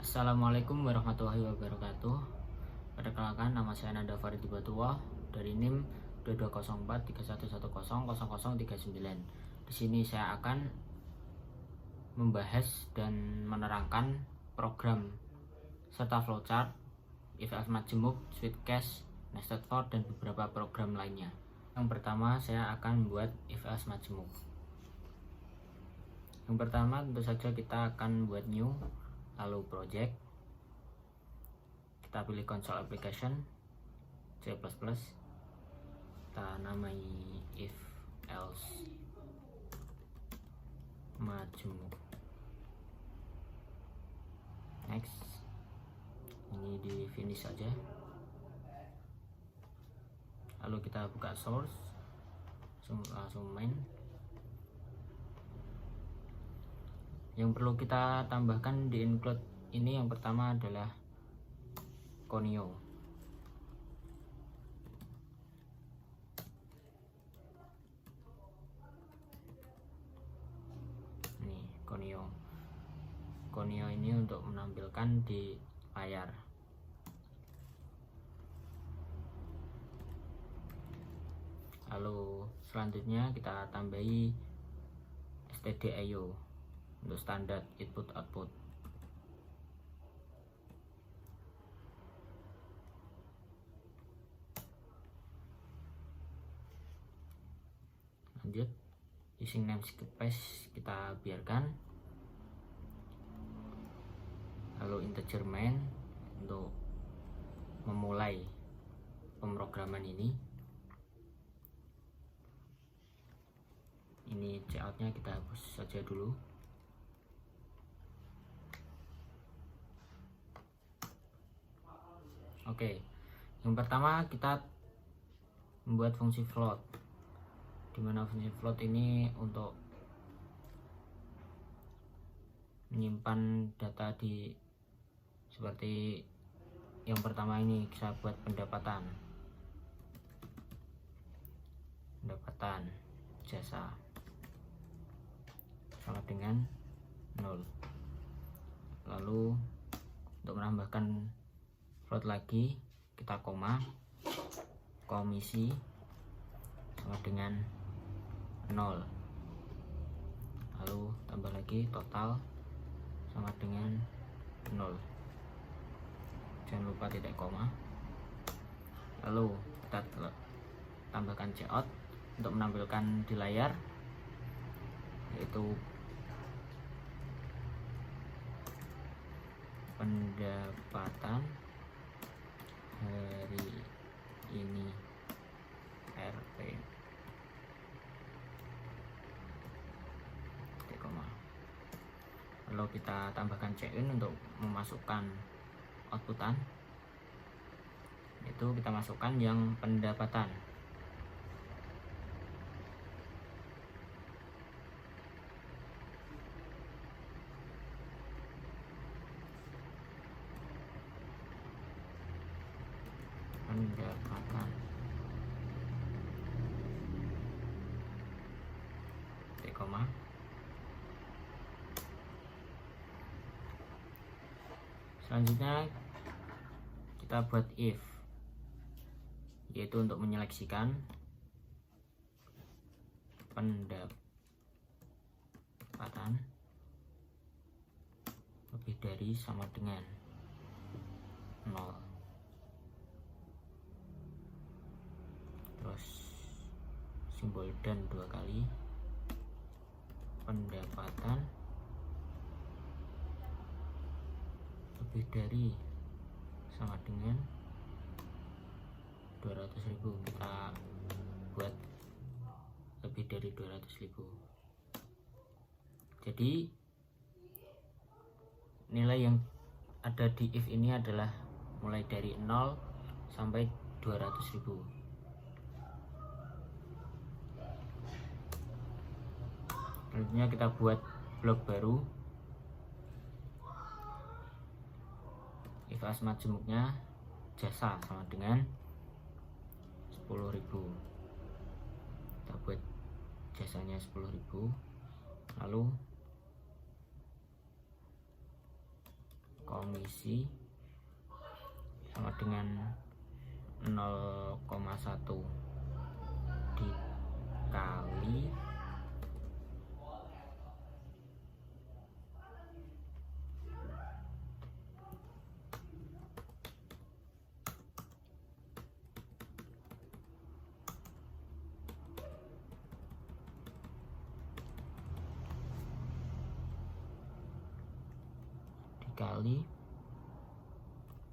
Assalamualaikum warahmatullahi wabarakatuh. Perkenalkan, nama saya Nanda Farid Batuwah dari NIM 220431100039. Di sini saya akan membahas dan menerangkan program serta flowchart, if else majemuk, switchcase, nested for, dan beberapa program lainnya. Yang pertama, saya akan membuat if else majemuk. Yang pertama, tentu saja kita akan buat new, lalu project, kita pilih console application C++, kita namai if else majemuk. Next, ini di finish saja, lalu kita buka source, langsung main. Yang perlu kita tambahkan di include ini, yang pertama adalah Conio. Ini Conio. Conio ini untuk menampilkan di layar. Lalu selanjutnya kita tambahi stdio untuk standar input output. Lanjut, using namespace kita biarkan, lalu integer main untuk memulai pemrograman ini coutnya kita hapus saja dulu. Oke, yang pertama kita membuat fungsi float, dimana fungsi float ini untuk menyimpan data di seperti yang pertama ini. Kita buat pendapatan jasa sama dengan 0. Lalu untuk menambahkan float lagi, kita koma, komisi sama dengan 0, lalu tambah lagi total sama dengan 0. Jangan lupa tidak koma. Lalu kita tambahkan cout untuk menampilkan di layar, yaitu pendapatan hari ini RP, lalu kita tambahkan check-in untuk memasukkan outputan, itu kita masukkan yang pendapatan. Koma. Selanjutnya kita buat if, yaitu untuk menyeleksikan pendapatan lebih dari sama dengan 0. Terus simbol dan 2 kali, pendapatan lebih dari sama dengan 200.000. Kita buat lebih dari 200.000. Jadi nilai yang ada di if ini adalah mulai dari 0 sampai 200.000. Selanjutnya kita buat blok baru, if else majemuknya jasa sama dengan 10.000. Kita buat jasanya 10.000, lalu komisi sama dengan 0,1 dikali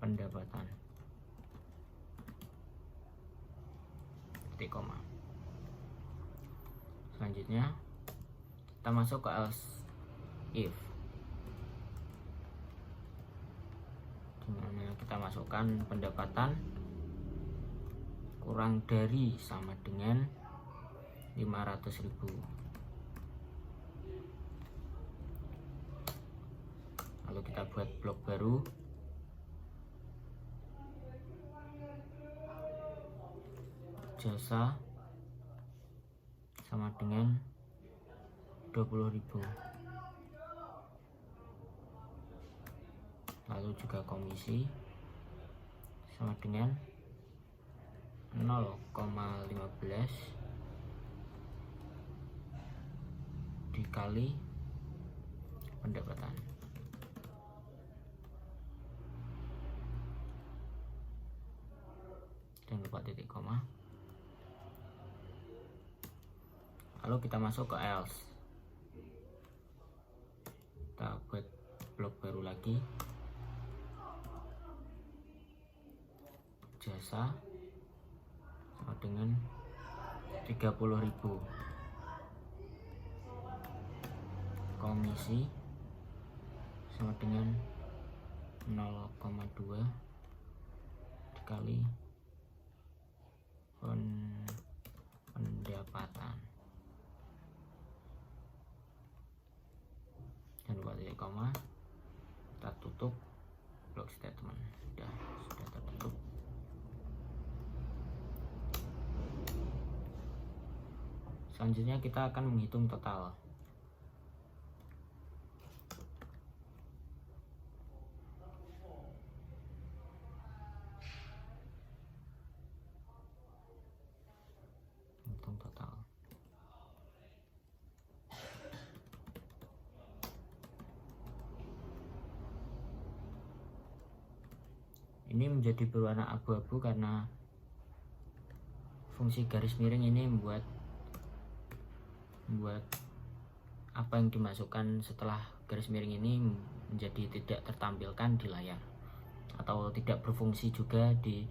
pendapatan, titik koma. Selanjutnya kita masuk ke else if, dimana kita masukkan pendapatan kurang dari sama dengan 500.000. Lalu kita buat blok baru, jasa sama dengan 20.000. Lalu juga komisi sama dengan 0,15 dikali pendapatan. Jangan lupa titik koma. Lalu kita masuk ke else, kita buat blok baru lagi, jasa sama dengan 30.000, komisi sama dengan 0,2 dikali pendapatan. Jangan lupa titik koma. Kita tutup blok statement. Sudah tertutup. Selanjutnya kita akan menghitung total. Hitung total. Ini menjadi berwarna abu-abu karena fungsi garis miring ini membuat apa yang dimasukkan setelah garis miring ini menjadi tidak tertampilkan di layar atau tidak berfungsi juga di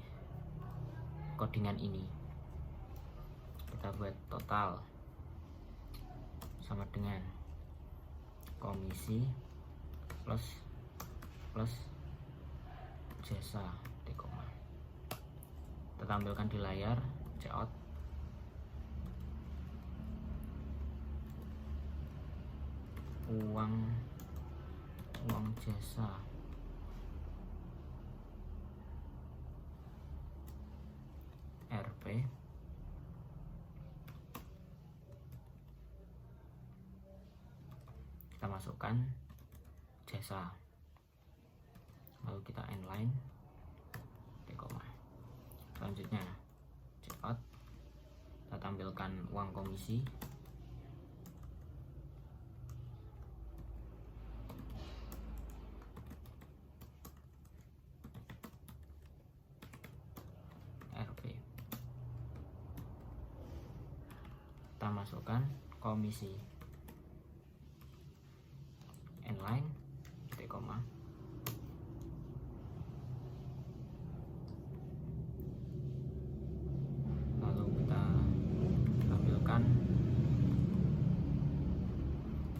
codingan ini. Kita buat total sama dengan komisi plus jasa, titik koma. Kita tampilkan di layar, cout. Uang jasa RP kita masukkan jasa, lalu kita inline, titik koma. Selanjutnya checkout, kita tampilkan uang komisi, RP, kita masukkan komisi, inline, titik koma. Lalu kita tampilkan.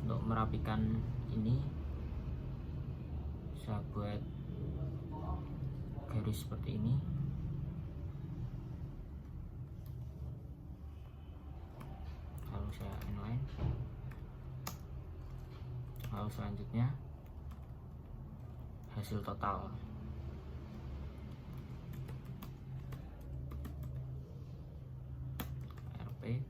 Untuk merapikan ini saya buat garis seperti ini. Lalu saya inline. Lalu selanjutnya hasil total. RP,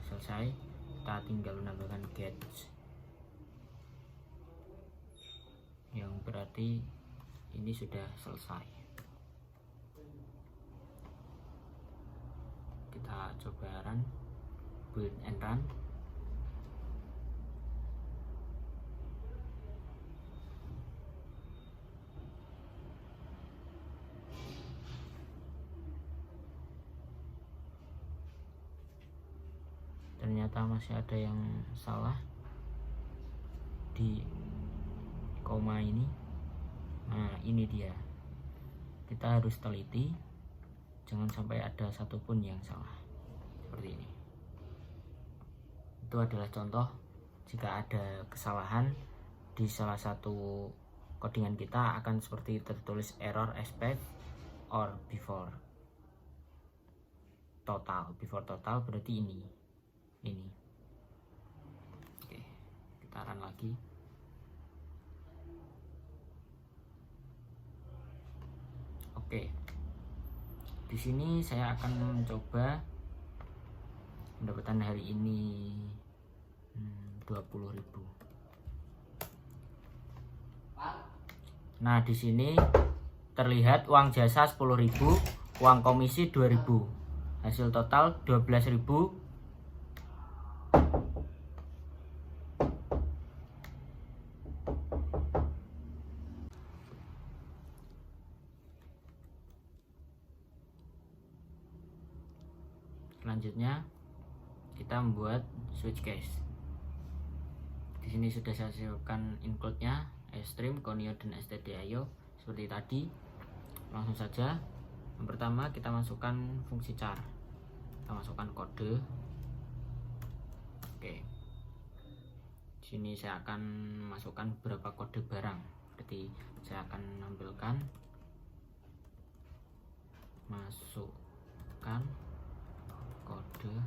selesai, kita tinggal menambahkan gauge, yang berarti ini sudah selesai. Kita coba run, build and run. Ternyata masih ada yang salah di koma ini. Nah, ini dia. Kita harus teliti, jangan sampai ada satupun yang salah. Seperti ini. Itu adalah contoh jika ada kesalahan di salah satu codingan kita akan seperti tertulis error expect or before total. Before total berarti ini. Oke, kita run lagi. Oke, di sini saya akan mencoba pendapatan hari ini 20.000. Nah, di sini terlihat uang jasa 10.000, uang komisi 2.000, hasil total 12.000. Selanjutnya kita membuat switch case. Di sini sudah saya siapkan include-nya, stream, Conio dan std.io seperti tadi. Langsung saja. Yang pertama kita masukkan fungsi char. Kita masukkan kode. Oke. Di sini saya akan masukkan beberapa kode barang. Berarti saya akan menampilkan masukkan kode barang.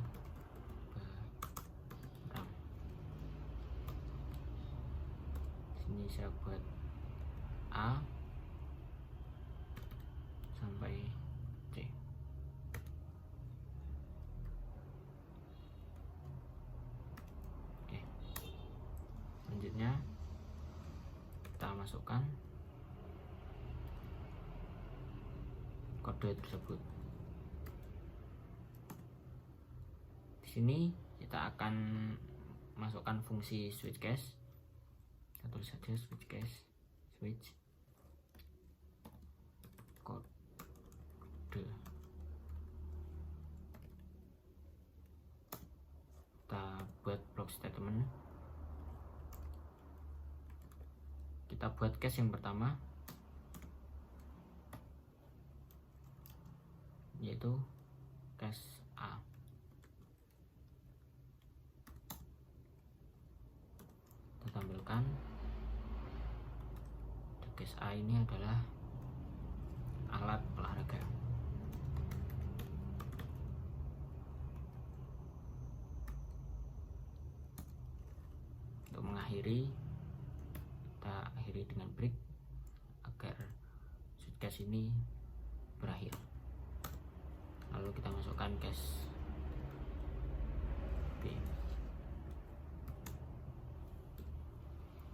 Sini saya buat A sampai C. Oke. Selanjutnya kita masukkan kode tersebut. Di sini kita akan masukkan fungsi switch case. Kita tulis saja switch case, switch kode. Kita buat block statement. Kita buat case yang pertama, yaitu case A. Kita tampilkan case A ini adalah alat olahraga. Untuk mengakhiri, kita akhiri dengan break agar switch case ini berakhir. Lalu kita masukkan case B.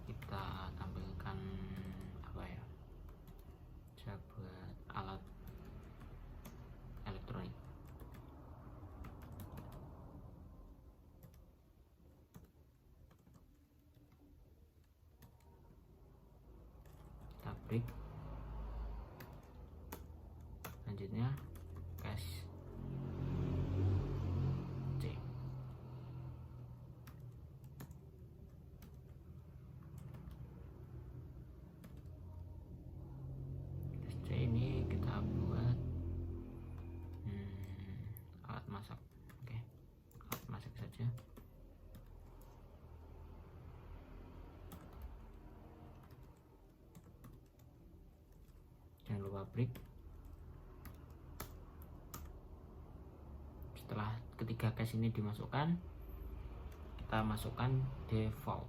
Kita tampilkan apa ya? Saya buat alat elektronik. Kita break. Selanjutnya case C. Case C ini kita buat alat masak. Oke, alat masak saja. Jangan lupa break. Setelah ketiga case ini dimasukkan, kita masukkan default.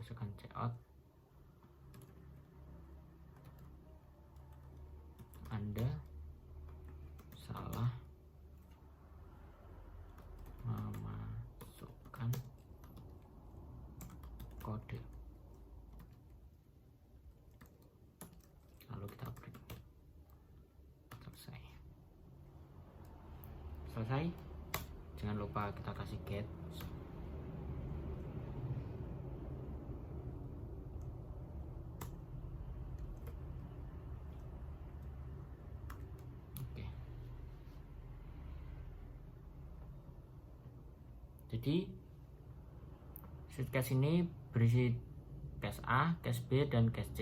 masukkan cout, Anda salah memasukkan kode. Lalu kita break. Selesai. Jangan lupa kita kasih get. Oke. Jadi sheet cache ini berisi cache A, cache B, dan cache C.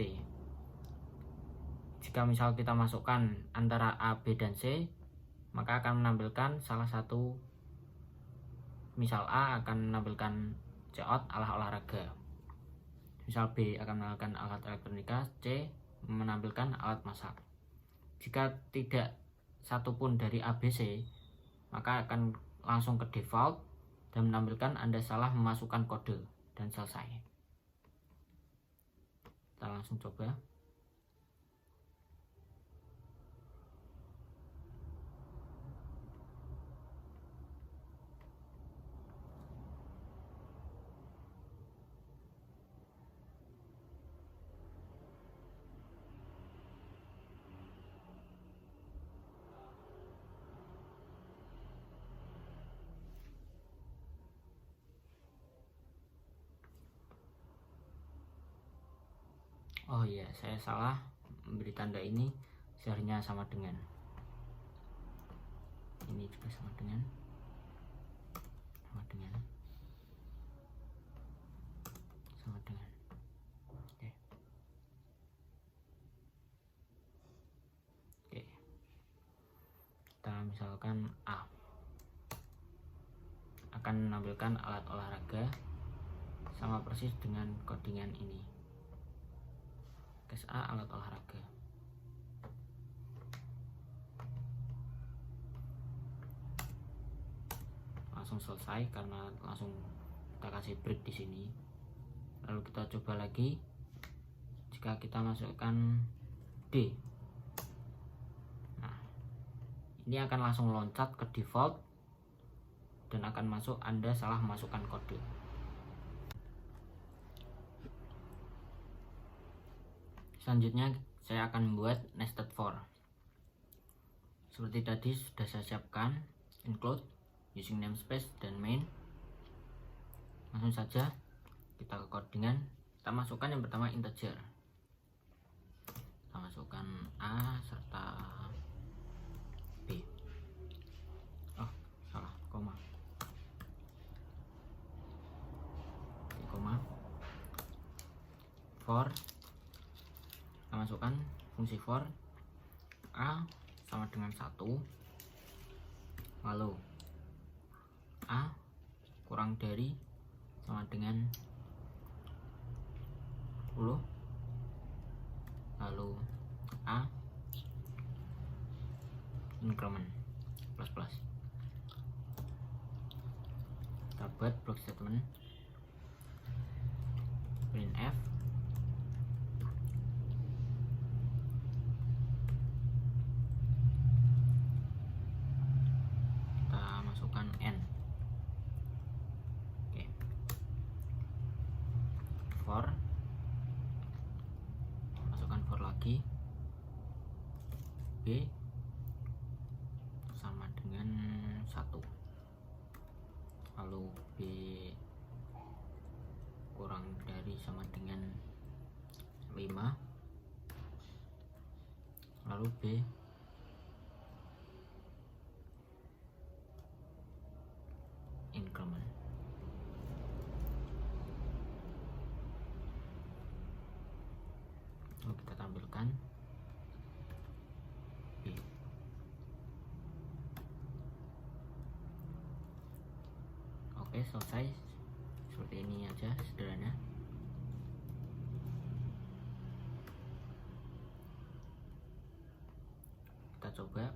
Jika misal kita masukkan antara A, B, dan C, maka akan menampilkan salah satu. Misal A akan menampilkan cout alat olahraga, misal B akan menampilkan alat elektronika, C menampilkan alat masak. Jika tidak satupun dari A, B, C, maka akan langsung ke default dan menampilkan Anda salah memasukkan kode, dan selesai. Kita langsung coba. Oh iya, saya salah memberi tanda ini seharusnya sama dengan. Ini juga sama dengan. Oke. Kita misalkan A akan menampilkan alat olahraga sama persis dengan codingan ini. Cache A alat olahraga. Langsung selesai karena langsung kita kasih break di sini. Lalu kita coba lagi. Jika kita masukkan D, nah ini akan langsung loncat ke default dan akan masuk Anda salah masukkan kode. Selanjutnya saya akan membuat nested for. Seperti tadi sudah saya siapkan include, using namespace, dan main. Langsung saja kita ke codingan. Kita masukkan yang pertama integer. Kita masukkan A serta B. Oh salah, koma. Oke, koma. For, kita masukkan fungsi for A sama dengan 1, lalu A kurang dari sama dengan 10, lalu A increment plus plus. Kita buat block statement printf n. Oke. For, masukkan for lagi, B sama dengan 1, lalu B kurang dari sama dengan 5, lalu B increment. Lalu kita tampilkan B. Oke, selesai. Seperti ini aja, sederhana. Kita coba.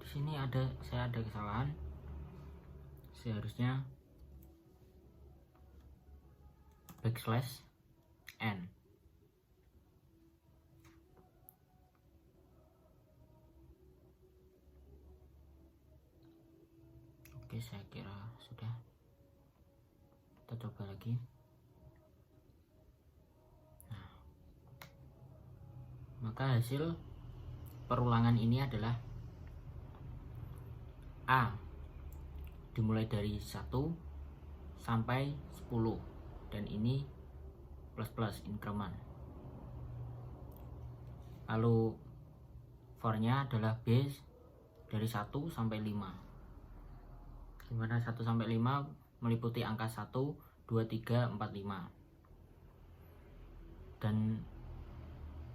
Di sini saya ada kesalahan, seharusnya backslash n. Oke, saya kira sudah. Kita coba lagi. Nah, maka hasil perulangan ini adalah A dimulai dari 1 sampai 10, dan ini plus increment. Lalu for-nya adalah B dari 1 sampai 5, dimana 1 sampai 5 meliputi angka 1, 2, 3, 4, 5. Dan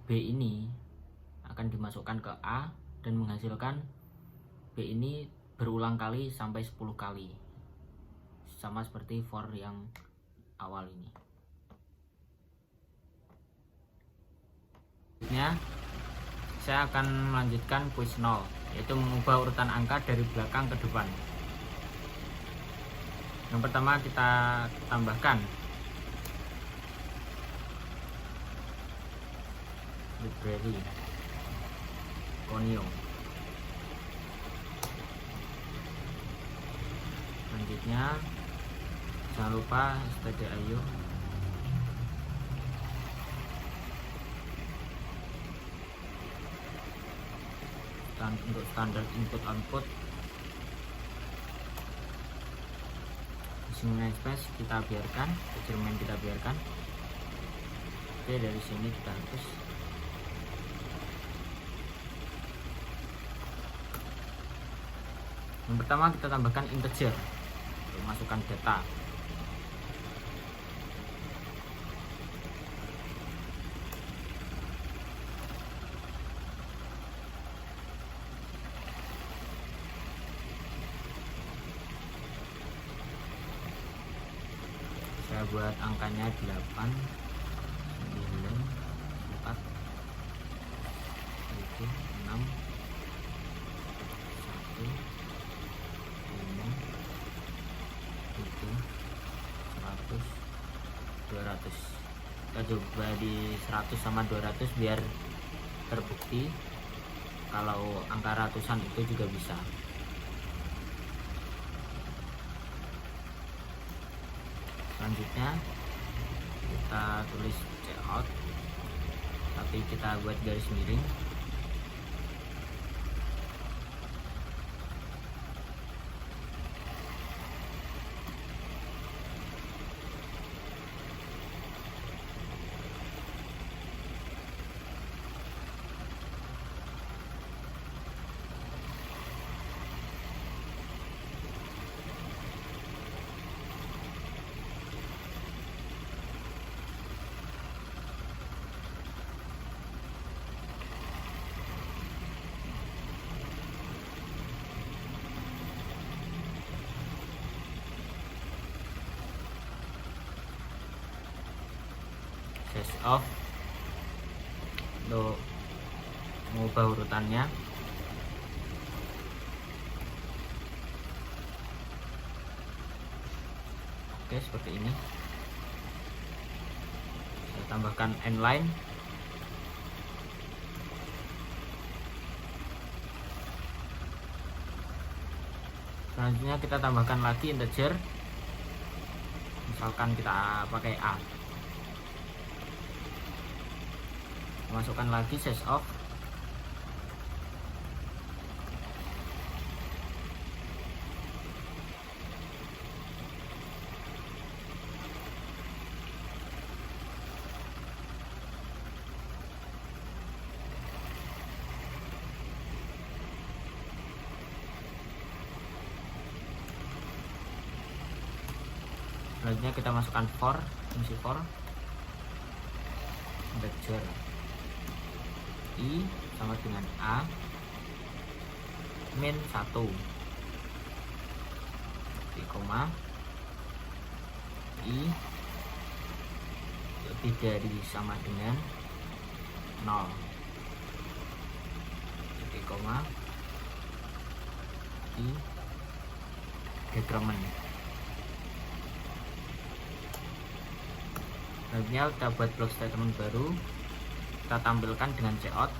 B ini akan dimasukkan ke A dan menghasilkan B ini berulang kali sampai 10 kali, sama seperti for yang awal ini. Selanjutnya saya akan melanjutkan quiz 0, yaitu mengubah urutan angka dari belakang ke depan. Yang pertama kita tambahkan library Conio. Selanjutnya jangan lupa stdio untuk standar input output. Sini space kita biarkan, cermin kita biarkan. Oke, dari sini kita hapus. Yang pertama kita tambahkan integer untuk masukkan data. Saya buat angkanya 8, 9, 4, 7, 6, 1, 5, 7, 100, 200. Kita coba di 100 sama 200 biar terbukti kalau angka ratusan itu juga bisa. Selanjutnya kita tulis cout, tapi kita buat garis miring. Size of untuk mengubah urutannya. Oke, seperti ini. Saya tambahkan end line. Selanjutnya kita tambahkan lagi integer, misalkan kita pakai A. Masukkan lagi size of. Selanjutnya kita masukkan for, fungsi for integer I sama dengan A min 1 di koma I lebih dari sama dengan 0 di koma ganti decrement. Selanjutnya kita buat block statement baru, kita tampilkan dengan cout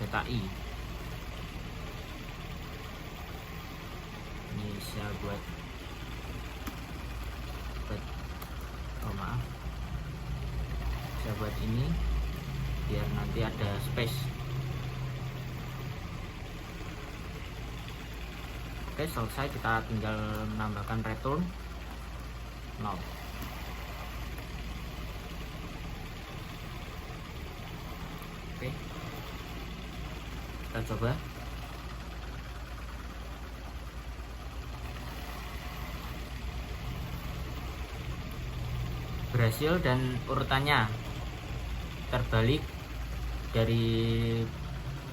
data i. Ini saya buat saya buat ini biar nanti ada space. Oke, selesai. Kita tinggal menambahkan return 0. Oke, kita coba. Berhasil, dan urutannya terbalik dari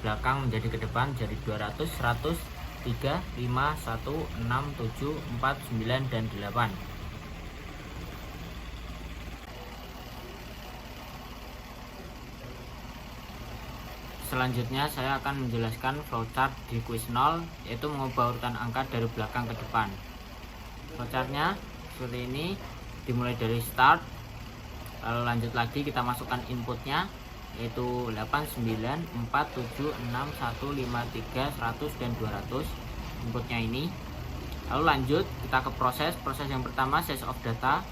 belakang menjadi ke depan, jadi 200, 100, 3, 5, 1, 6, 7, 4, 9, dan 8. Selanjutnya saya akan menjelaskan flowchart di quiz 0, yaitu mengubah urutan angka dari belakang ke depan. Flowchartnya seperti ini, dimulai dari start, lalu lanjut lagi kita masukkan inputnya, yaitu 8, 9, 4, 7, 6, 1, 5, 3, 100, dan 200 inputnya ini. Lalu lanjut kita ke proses yang pertama size of data,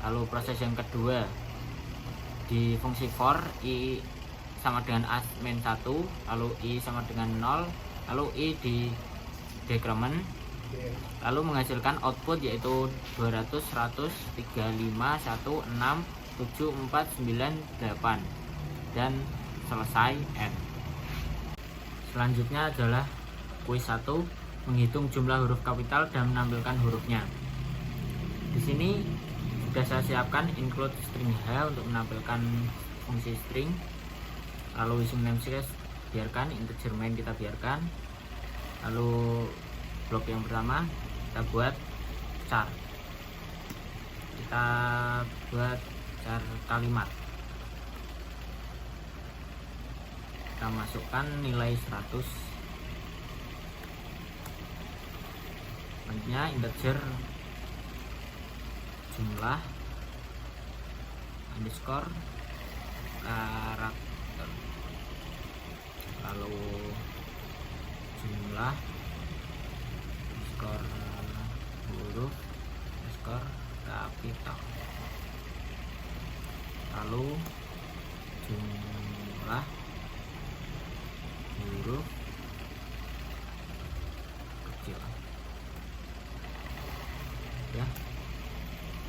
lalu proses yang kedua di fungsi for i sama dengan min 1, lalu i sama dengan 0, lalu i di decrement, lalu menghasilkan output yaitu 200, 100, 35, 1, 6, 7, 4, 9, 8, dan selesai end. Selanjutnya adalah quiz 1, menghitung jumlah huruf kapital dan menampilkan hurufnya. Di sini sudah saya siapkan include string h untuk menampilkan fungsi string, lalu using namespace biarkan, integer main kita biarkan. Lalu blok yang pertama kita buat char, kita buat char kalimat, kita masukkan nilai 100. Selanjutnya integer jumlah underscore karakter, lalu jumlah underscore huruf underscore kapital, lalu jumlah huruf kecil. Ya,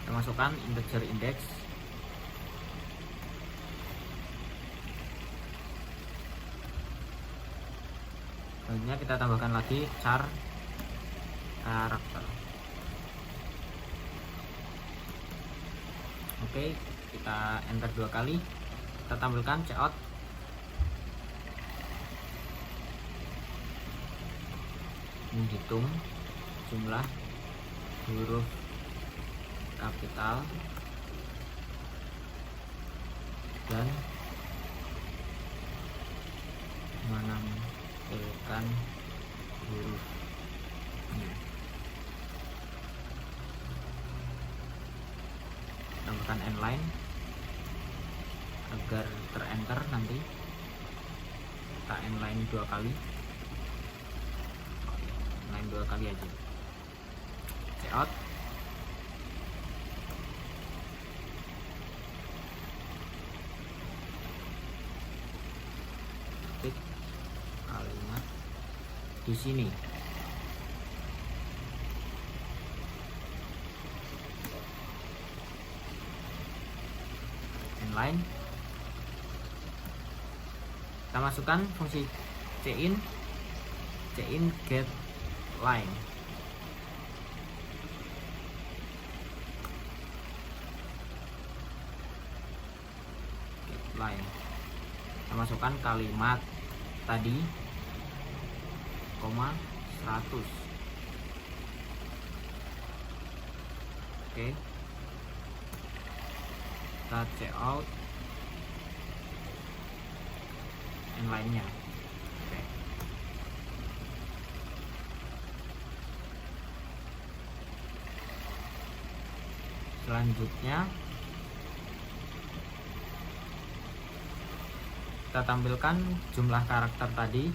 kita masukkan integer index, selanjutnya kita tambahkan lagi char karakter. Oke, kita enter 2 kali, kita tampilkan cout, menghitung jumlah huruf kapital dan menampilkan hurufnya. Tambahkan endline agar terenter nanti. Kita endline 2 kali, endline 2 kali aja. Cout, ketik kalimat di sini. Inline, kita masukkan fungsi cin get line, kita masukkan kalimat tadi, koma 100. Oke, kita cout inline-nya. Selanjutnya kita tampilkan jumlah karakter tadi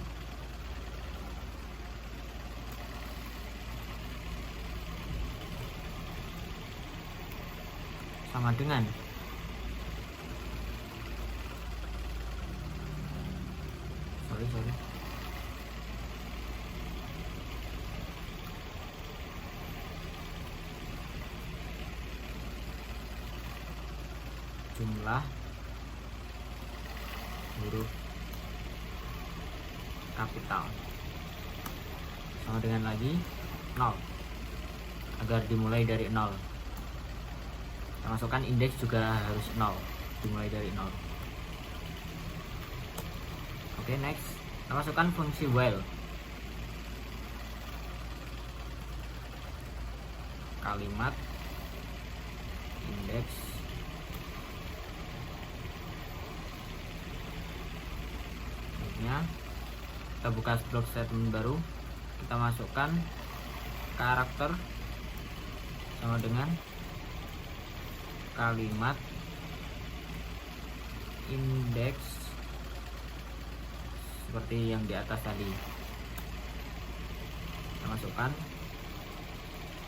sama dengan jumlah huruf kapital sama dengan lagi 0 agar dimulai dari 0. Kita masukkan indeks juga harus 0, dimulai dari 0. Oke, next kita masukkan fungsi while. Kalimat indeks kita buka block statement baru, kita masukkan karakter sama dengan kalimat indeks seperti yang di atas tadi. Kita masukkan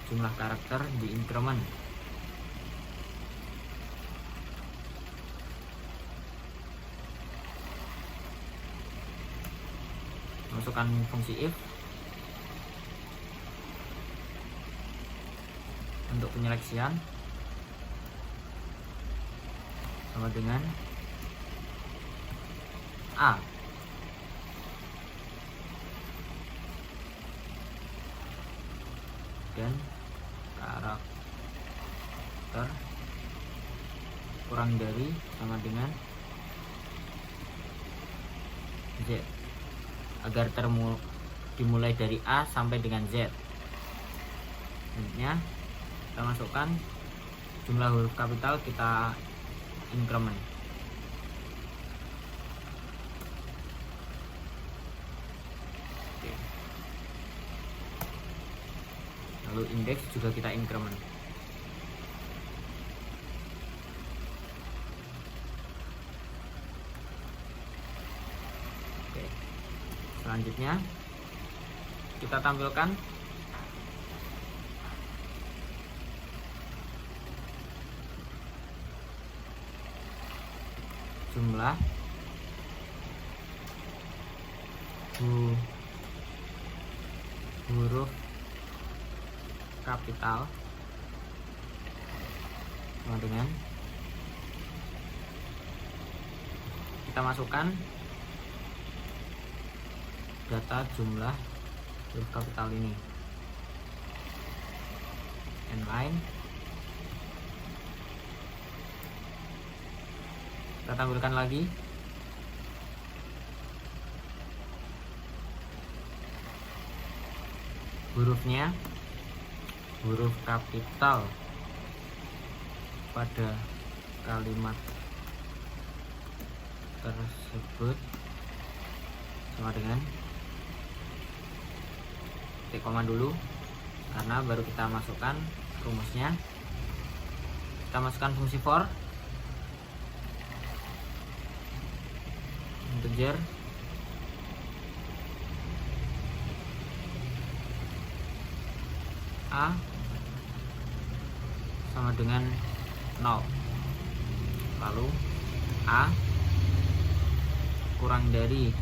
jumlah karakter di increment. Masukkan fungsi if untuk penyeleksian sama dengan A. Dan karakter kurang dari sama dengan Z agar dimulai dari A sampai dengan Z. Selanjutnya kita masukkan jumlah huruf kapital, kita increment. Oke. Lalu indeks juga kita increment. Oke. Selanjutnya kita tampilkan jumlah huruf kapital sama dengan kita masukkan data jumlah huruf kapital ini, inline. Kita tampilkan lagi hurufnya, huruf kapital pada kalimat tersebut sama dengan titik koma dulu, karena baru kita masukkan rumusnya. Kita masukkan fungsi for integer A sama dengan 0, lalu A kurang dari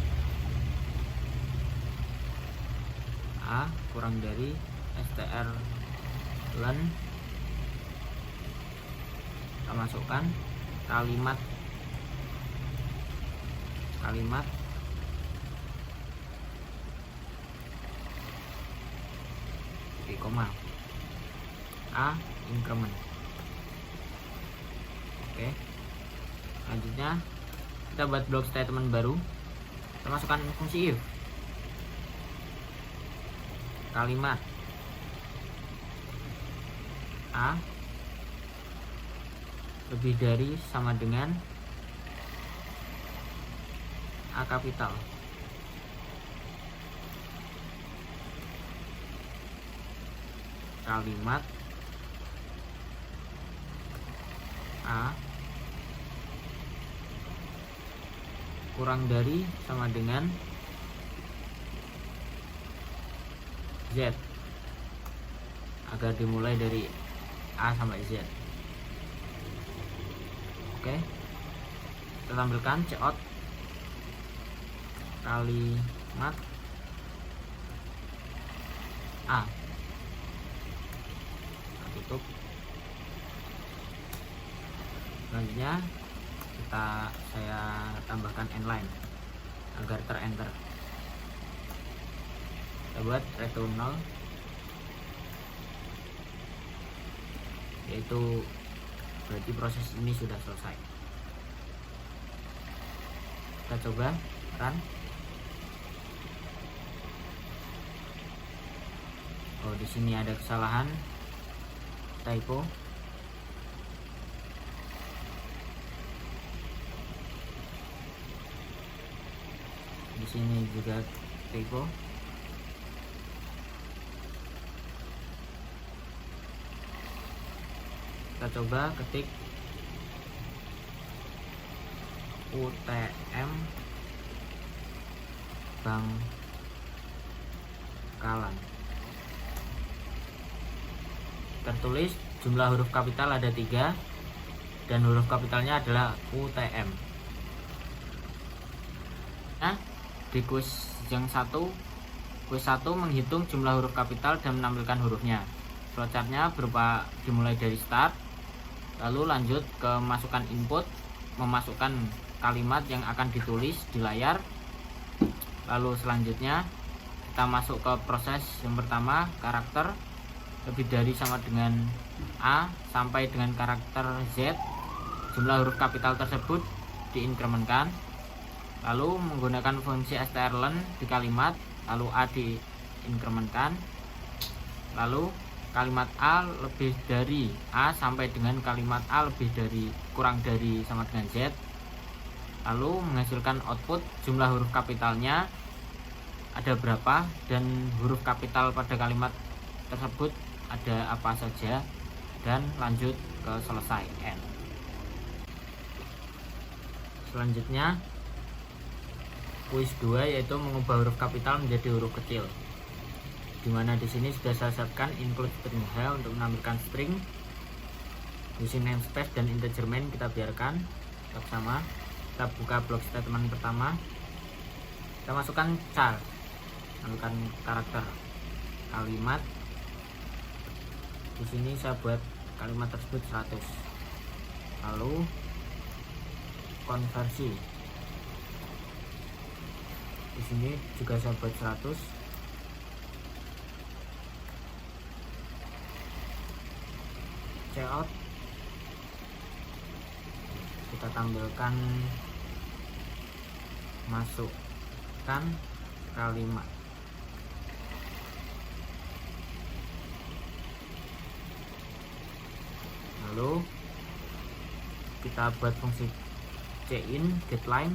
strlen. Kita masukkan kalimat titik koma A increment. Oke, selanjutnya kita buat block statement baru. Kita masukkan fungsi if. Kalimat A lebih dari sama dengan A kapital. Kalimat A kurang dari sama dengan Z, agar dimulai dari A sampai Z. Oke, kita tampilkan cout kalimat A. Kita tutup. Selanjutnya saya tambahkan endline agar terenter. Kita buat return null, yaitu berarti proses ini sudah selesai. Kita coba run. Oh, di sini ada kesalahan, typo. Di sini juga typo. Kita coba ketik UTM Bangkalan. Tertulis jumlah huruf kapital ada 3 dan huruf kapitalnya adalah UTM. Nah, di kuis yang kuis 1 menghitung jumlah huruf kapital dan menampilkan hurufnya. Flowchartnya berupa dimulai dari start, lalu lanjut ke masukkan input, memasukkan kalimat yang akan ditulis di layar. Lalu selanjutnya kita masuk ke proses yang pertama, karakter lebih dari sama dengan A sampai dengan karakter Z. Jumlah huruf kapital tersebut diinkrementkan, lalu menggunakan fungsi strlen di kalimat, lalu A diinkrementkan, lalu kalimat A lebih dari A sampai dengan kalimat A lebih dari kurang dari sama dengan Z, lalu menghasilkan output jumlah huruf kapitalnya ada berapa dan huruf kapital pada kalimat tersebut ada apa saja, dan lanjut ke selesai, end. Selanjutnya kuis 2 yaitu mengubah huruf kapital menjadi huruf kecil, dimana di sini sudah saya siapkan include string H untuk menampilkan string. Using namespace dan integer main kita biarkan tetap sama. Kita buka blok statement pertama, kita masukkan char, menampilkan karakter kalimat. Di sini saya buat kalimat tersebut 100, lalu konversi. Di sini juga saya buat 100. Cout kita tampilkan masukkan kalimat. Lalu kita buat fungsi cin getLine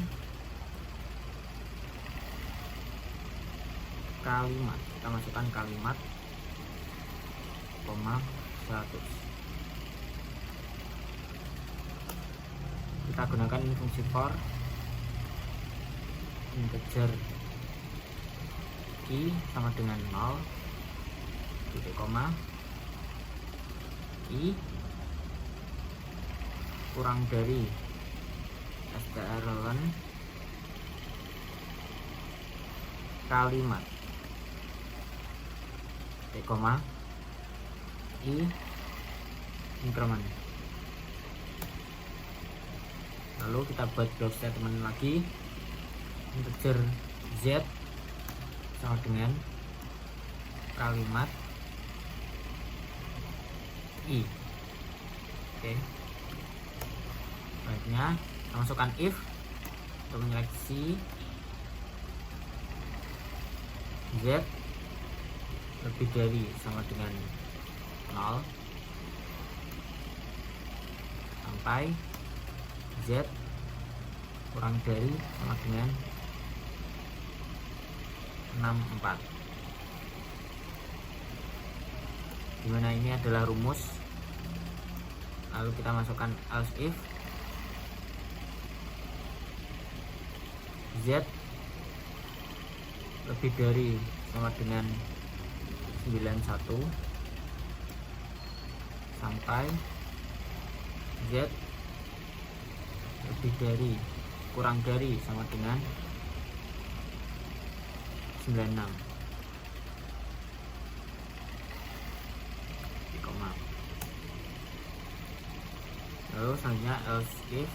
kalimat. Kita masukkan kalimat, koma 100. Kita gunakan fungsi for integer i sama dengan 0 titik koma i kurang dari strlen kalimat titik koma i increment. Lalu kita buat block statement lagi, integer z sama dengan kalimat i. Oke. Selanjutnya kita masukkan if untuk menyeleksi z lebih dari sama dengan 0 sampai z kurang dari sama dengan 64, dimana ini adalah rumus Lalu kita masukkan else if z lebih dari sama dengan 91 sampai z lebih dari kurang dari sama dengan 96 di koma. Lalu selanjutnya else if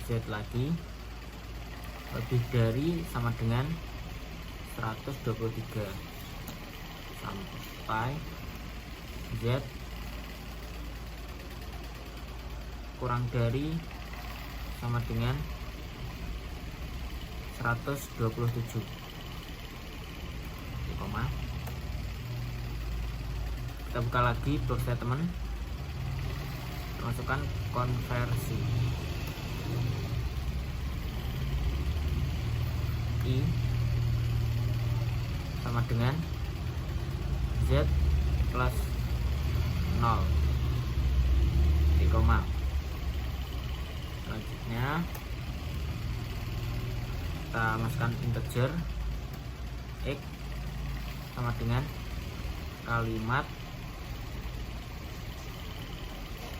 z lagi lebih dari sama dengan 123 sampai z kurang dari sama dengan 127 di koma. Kita buka lagi blok statement, masukkan konversi i sama dengan z plus 0 di koma. Selanjutnya kita masukkan integer x sama dengan kalimat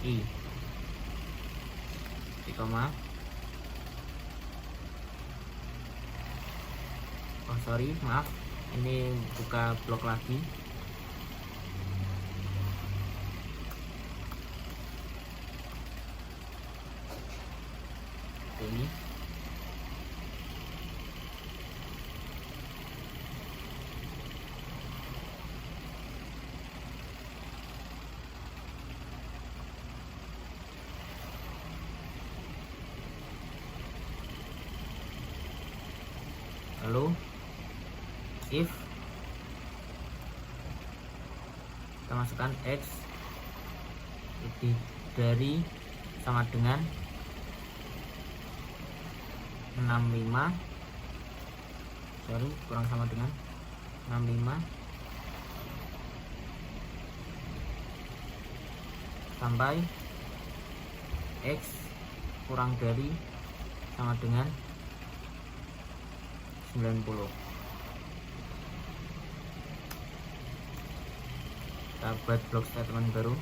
i di koma. Oh sorry, maaf, ini buka blok lagi. Ini lalu if kita masukkan x lebih dari sama dengan 65, sorry kurang sama dengan 65 sampai x kurang dari sama dengan 90. Kita buat blok statement baru.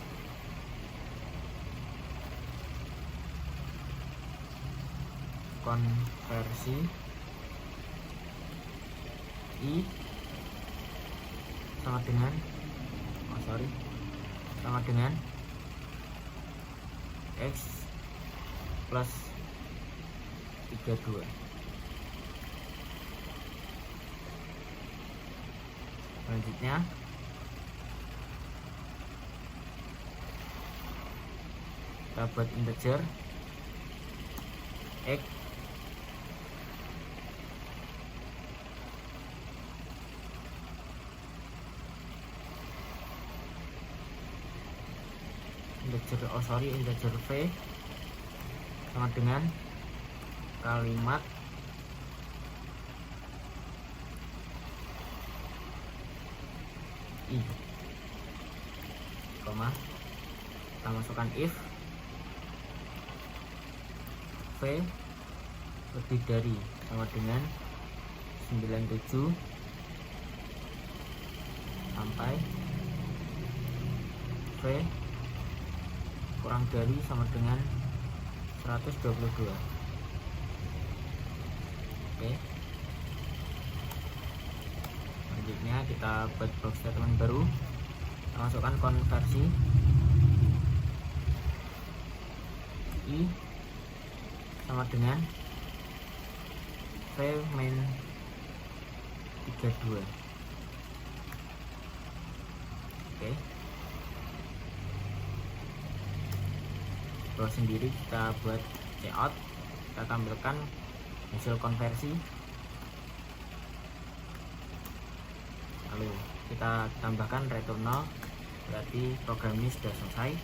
Konversi i sama dengan sama dengan x plus 32. Selanjutnya kita buat integer x integer v sama dengan kalimat i, koma. Kita masukkan if v lebih dari sama dengan 97 sampai v kurang dari sama dengan 122. Oke. Selanjutnya kita buat blok statement baru. Kita masukkan konversi i sama dengan v min 32. Oke. Bawah sendiri kita buat cout, kita tampilkan hasil konversi, lalu kita tambahkan return 0, berarti program ini sudah selesai.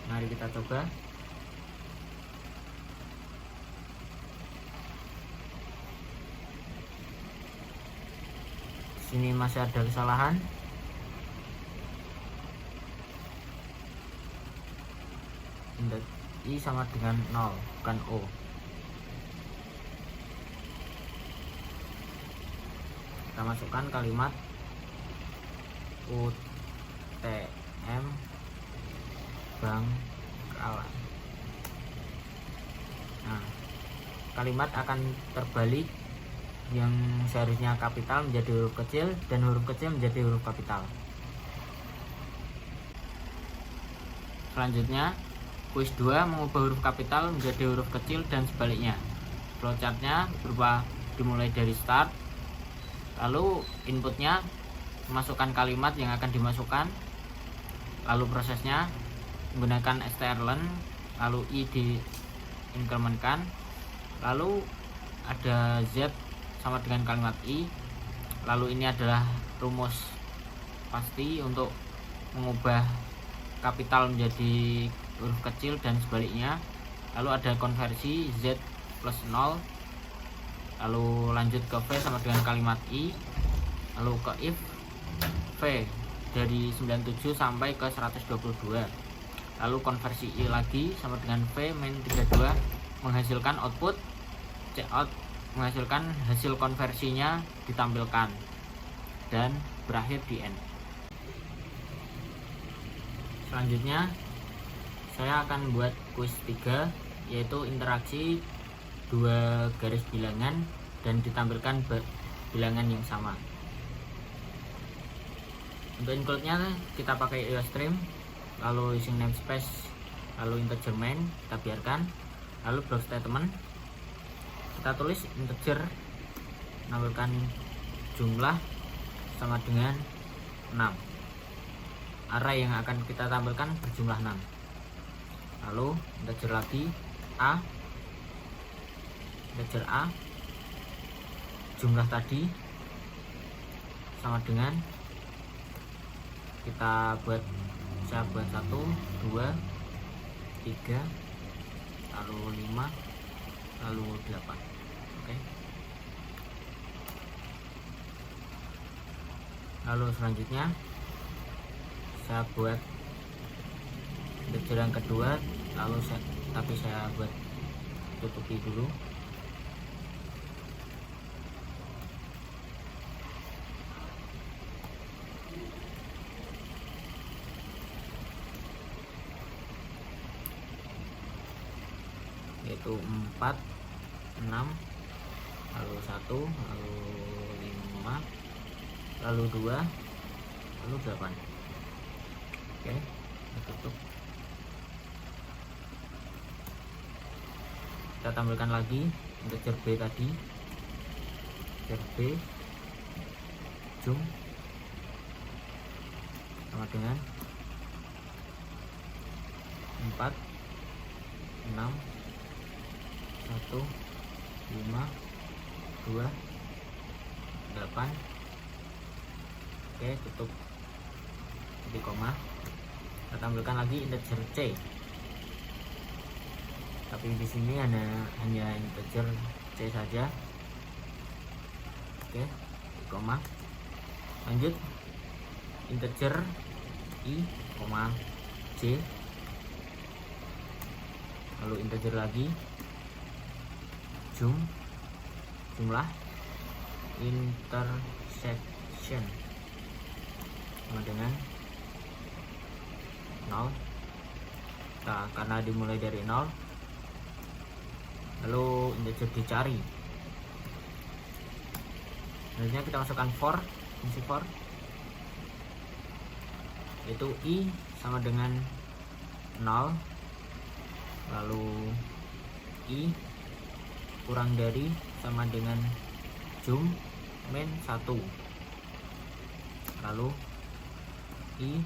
Mari kita coba. sini masih ada kesalahan. Indeks I sama dengan 0, bukan O. Kita masukkan kalimat UTM Bangkalan. Nah, kalimat akan terbalik, yang seharusnya kapital menjadi huruf kecil dan huruf kecil menjadi huruf kapital. Selanjutnya, kuis 2 mengubah huruf kapital menjadi huruf kecil dan sebaliknya. Flowchartnya berupa dimulai dari start, lalu inputnya masukkan kalimat yang akan dimasukkan, lalu prosesnya menggunakan strlen, lalu I diinkrementkan, lalu ada Z sama dengan kalimat I, lalu ini adalah rumus pasti untuk mengubah kapital menjadi huruf kecil dan sebaliknya, lalu ada konversi Z plus 0, lalu lanjut ke V sama dengan kalimat I, lalu ke if V dari 97 sampai ke 122, lalu konversi I lagi sama dengan V min 32 menghasilkan output, cout menghasilkan hasil konversinya ditampilkan, dan berakhir di end. Selanjutnya saya akan buat kuis 3, yaitu interaksi dua garis bilangan dan ditampilkan bilangan yang sama. Untuk include-nya kita pakai IOStream, lalu using namespace, lalu integer main kita biarkan, lalu block statement kita tulis integer, menampilkan jumlah sama dengan 6. Array yang akan kita tampilkan berjumlah 6. Lalu integer lagi integer A, jumlah tadi sama dengan, saya buat 1, 2, 3, lalu 5, lalu 8. Oke. Lalu selanjutnya saya buat integer yang kedua, lalu saya buat tutupi dulu. Yaitu 4, 6, lalu 1, lalu 5, lalu 2, lalu 8. Oke, kita tutup. Kita tampilkan lagi integer B tadi, integer B jum sama dengan 4, 6, 1, 5, 2, 8. Oke, tutup di koma. Kita tampilkan lagi integer C, tapi di sini hanya integer C saja. Oke, di koma. Lanjut integer I, C, lalu integer lagi jumlah intersection sama dengan 0. Nah, karena dimulai dari 0, lalu integer dicari. Selanjutnya kita masukkan fungsi for, yaitu I sama dengan 0, lalu I kurang dari sama dengan jum min 1, lalu I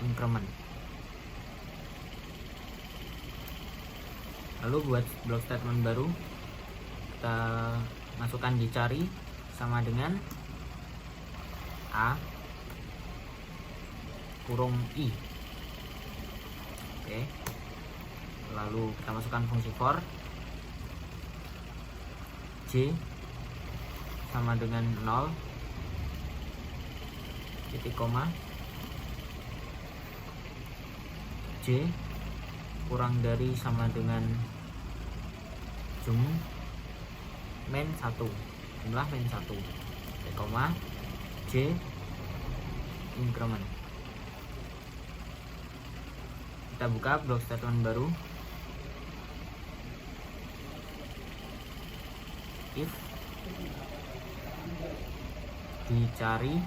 increment. Lalu buat block statement baru, kita masukkan dicari sama dengan A kurung I. Oke, lalu kita masukkan fungsi for J sama dengan 0, titik koma, J kurang dari sama dengan jum min 1, jumlah min 1, titik koma, J increment. Kita buka blok statement baru. If dicari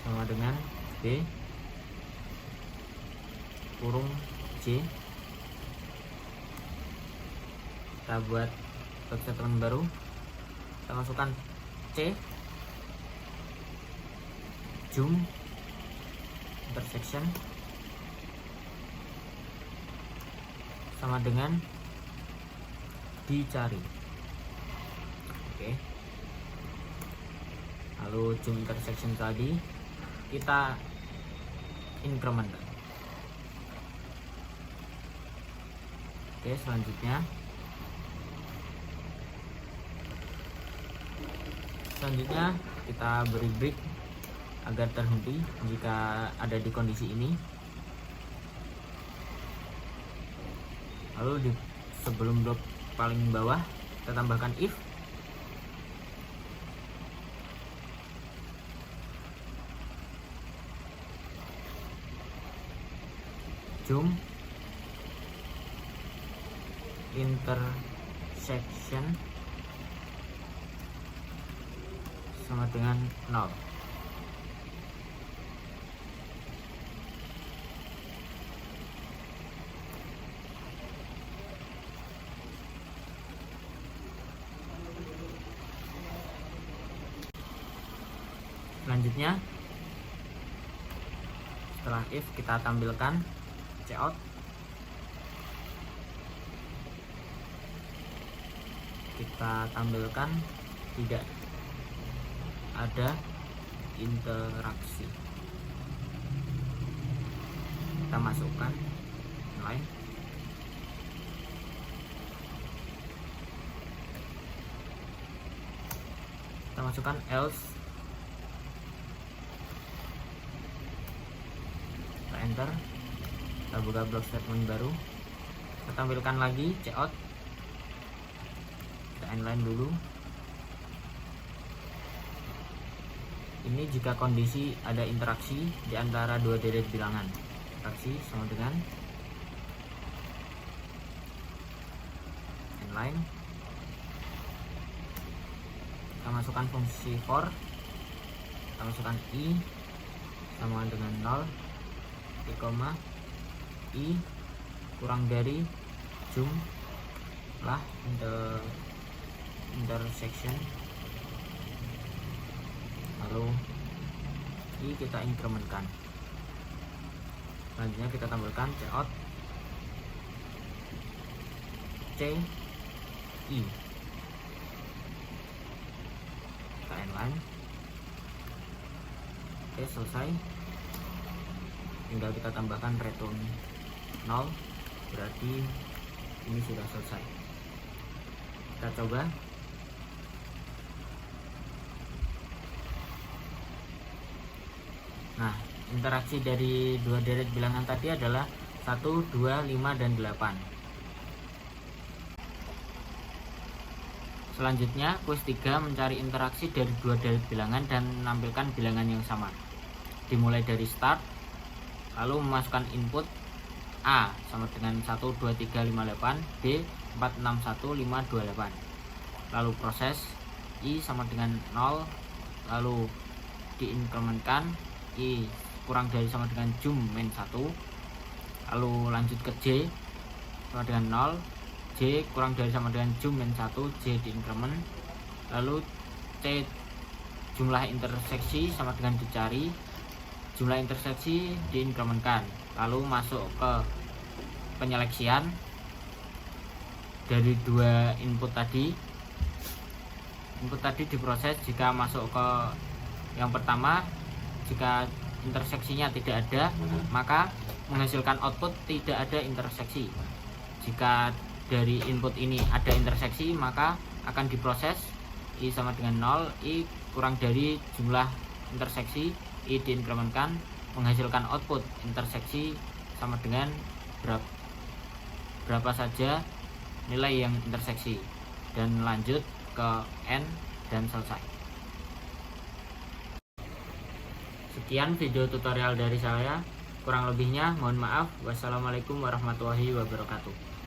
sama dengan B kurung J. Kita buat blok statement baru. Kita masukkan C jum intersection sama dengan dicari. Oke. Lalu jum intersection tadi kita increment. Oke, selanjutnya kita beri break agar terhenti jika ada di kondisi ini. Lalu di sebelum blok paling bawah kita tambahkan if jum intersection sama dengan 0. Selanjutnya setelah if kita tampilkan cout. Kita tampilkan tidak ada interaksi. Kita masukkan line. Kita masukkan else. Kita enter. Kita buka blok statement baru. Kita tampilkan lagi cout. Kita inline dulu. Ini jika kondisi ada interaksi di antara dua deret bilangan. Interaksi sama dengan inline. Kita masukkan fungsi for. Kita masukkan i sama dengan 0, titik koma, i kurang dari jumlah intersection. Lalu i kita incrementkan. Selanjutnya kita tambahkan cout c i. Kita inline. Oke, selesai. Tinggal kita tambahkan return 0, berarti ini sudah selesai. Kita coba. Nah, interaksi dari dua deret bilangan tadi adalah 1, 2, 5, dan 8. Selanjutnya, kuis 3 mencari interaksi dari dua deret bilangan dan menampilkan bilangan yang sama. Dimulai dari start, lalu memasukkan input A sama dengan 1, 2, 3, 5, 8, B 4, 6, 1, 5, 2, 8. Lalu proses I sama dengan 0, lalu diincrementkan I kurang dari sama dengan jum min 1, lalu lanjut ke J sama dengan 0, J kurang dari sama dengan jum min 1, J diincrement, lalu C jumlah interseksi sama dengan dicari, jumlah interseksi diincrementkan, lalu masuk ke penyeleksian dari dua input tadi. Input tadi diproses jika masuk ke yang pertama. Jika interseksinya tidak ada, maka menghasilkan output tidak ada interseksi. Jika dari input ini ada interseksi, maka akan diproses I sama dengan 0, I kurang dari jumlah interseksi, I diinkrementkan, menghasilkan output interseksi sama dengan berapa saja nilai yang interseksi, dan lanjut ke N dan selesai. Sekian video tutorial dari saya, kurang lebihnya mohon maaf. Wassalamualaikum warahmatullahi wabarakatuh.